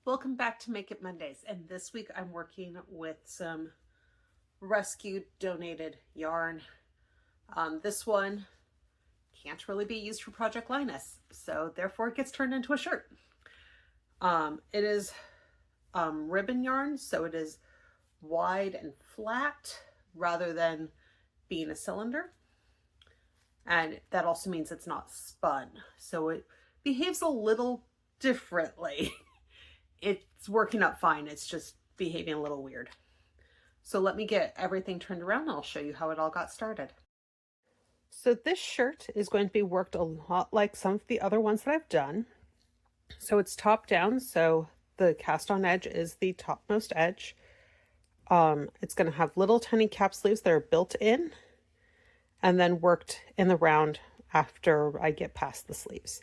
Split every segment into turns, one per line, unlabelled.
Welcome back to Make It Mondays, and this week I'm working with some rescued donated yarn. This one can't really be used for Project Linus, so therefore it gets turned into a shirt. It is ribbon yarn, so it is wide and flat rather than being a cylinder, and that also means it's not spun, so it behaves a little differently. It's working up fine, it's just behaving a little weird. So let me get everything turned around and I'll show you how it all got started. So this shirt is going to be worked a lot like some of the other ones that I've done. So it's top down, so the cast on edge is the topmost edge. It's going to have little tiny cap sleeves that are built in and then worked in the round after I get past the sleeves.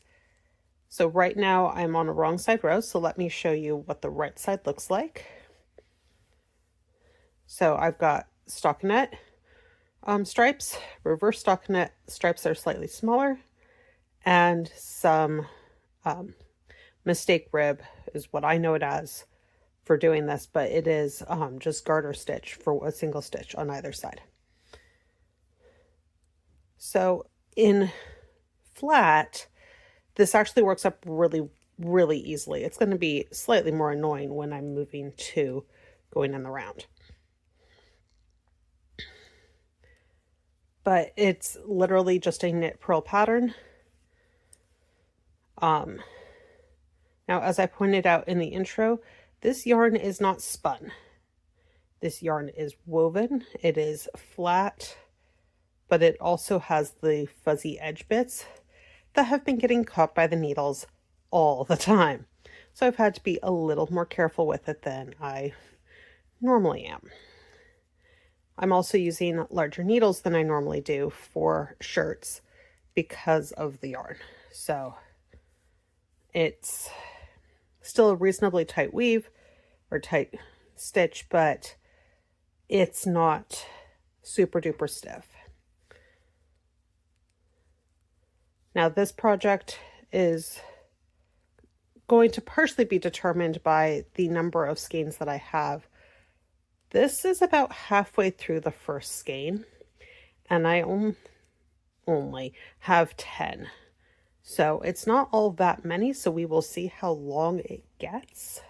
So right now I'm on a wrong side row, so let me show you what the right side looks like. So I've got stockinette stripes, reverse stockinette stripes that are slightly smaller, and some mistake rib is what I know it as for doing this, but it is just garter stitch for a single stitch on either side. So in flat, this actually works up really easily. It's going to be slightly more annoying when I'm moving to going in the round. But it's literally just a knit purl pattern. Now, as I pointed out in the intro, this yarn is not spun. This yarn is woven. It is flat, but it also has the fuzzy edge bits that have been getting caught by the needles all the time. So I've had to be a little more careful with it than I normally am. I'm also using larger needles than I normally do for shirts because of the yarn. So it's still a reasonably tight weave or tight stitch, but it's not super duper stiff. Now this project is going to partially be determined by the number of skeins that I have. This is about halfway through the first skein, and I only have 10. So it's not all that many, so we will see how long it gets.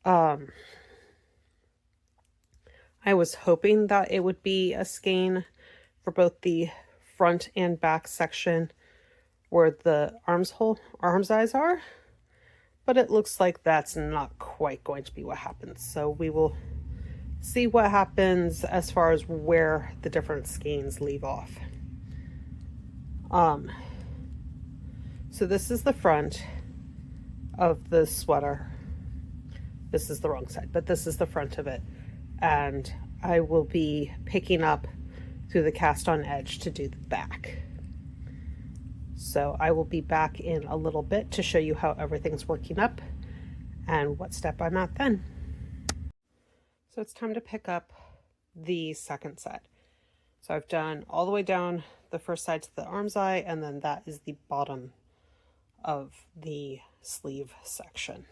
I was hoping that it would be a skein for both the front and back section where the arms eyes are, but it looks like that's not quite going to be what happens. So we will see what happens as far as where the different skeins leave off. So this is the front of the sweater. This is the wrong side, but this is the front of it. And I will be picking up through the cast on edge to do the back. So I will be back in a little bit to show you how everything's working up and what step I'm at then. So it's time to pick up the second set. So I've done all the way down the first side to the arm's eye, and then that is the bottom of the sleeve section.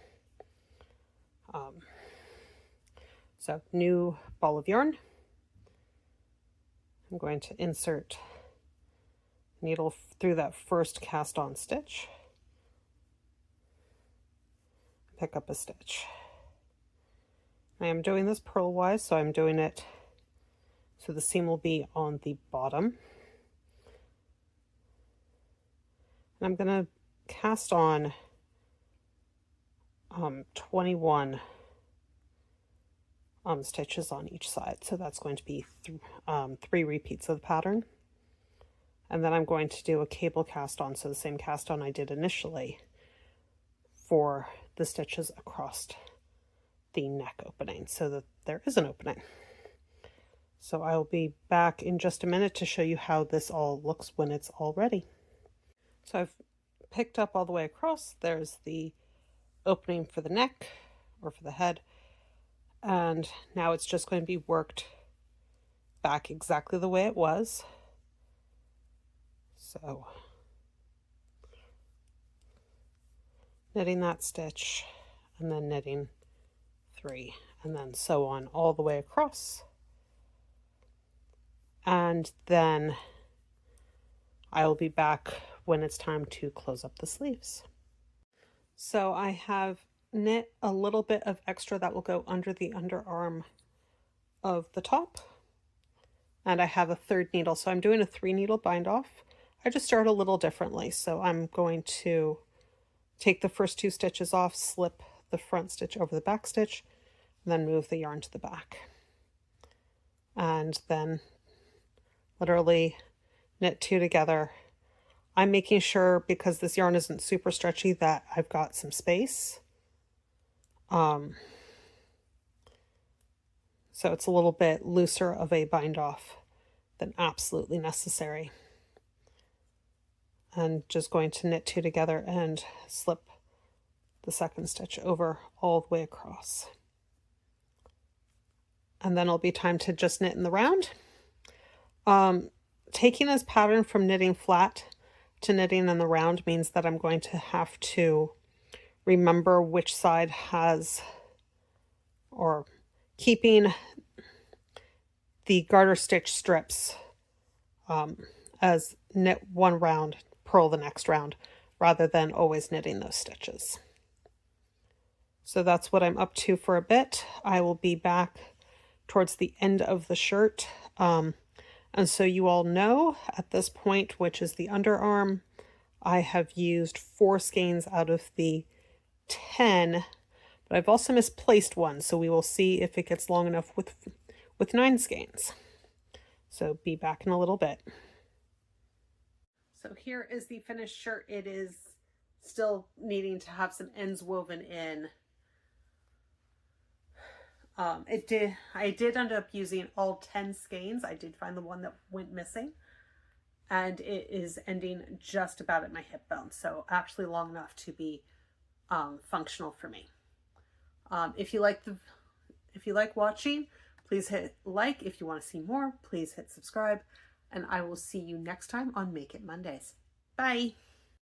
So new ball of yarn. I'm going to insert needle through that first cast on stitch, pick up a stitch. I am doing this purlwise, so I'm doing it so the seam will be on the bottom. And I'm going to cast on 21 stitches on each side. So that's going to be 3 repeats of the pattern. And then I'm going to do a cable cast on, so the same cast on I did initially for the stitches across the neck opening so that there is an opening. So I'll be back in just a minute to show you how this all looks when it's all ready. So I've picked up all the way across. There's the opening for the neck or for the head. And now it's just going to be worked back exactly the way it was. So knitting that stitch and then knitting 3, and then so on all the way across. And then I will be back when it's time to close up the sleeves. So I have knit a little bit of extra that will go under the underarm of the top. And I have a 3rd needle, so I'm doing a 3 needle bind off. I just start a little differently, so I'm going to take the first 2 stitches off, slip the front stitch over the back stitch, and then move the yarn to the back. And then literally knit 2 together. I'm making sure, because this yarn isn't super stretchy, that I've got some space. So it's a little bit looser of a bind off than absolutely necessary. And just going to knit 2 together and slip the 2nd stitch over all the way across. And then it'll be time to just knit in the round. Taking this pattern from knitting flat to knitting in the round means that I'm going to have to remember which side has, or keeping the garter stitch strips as knit one round, purl the next round, rather than always knitting those stitches. So that's what I'm up to for a bit. I will be back towards the end of the shirt. And so you all know at this point, which is the underarm, I have used 4 skeins out of the 10, but I've also misplaced one, so we will see if it gets long enough with 9 skeins. So be back in a little bit. So here is the finished shirt. It is still needing to have some ends woven in. I did end up using all 10 skeins. I did find the one that went missing, and it is ending just about at my hip bone, so actually long enough to be functional for me. If you like watching, please hit like. If you want to see more, please hit subscribe, and I will see you next time on Make It Mondays. Bye.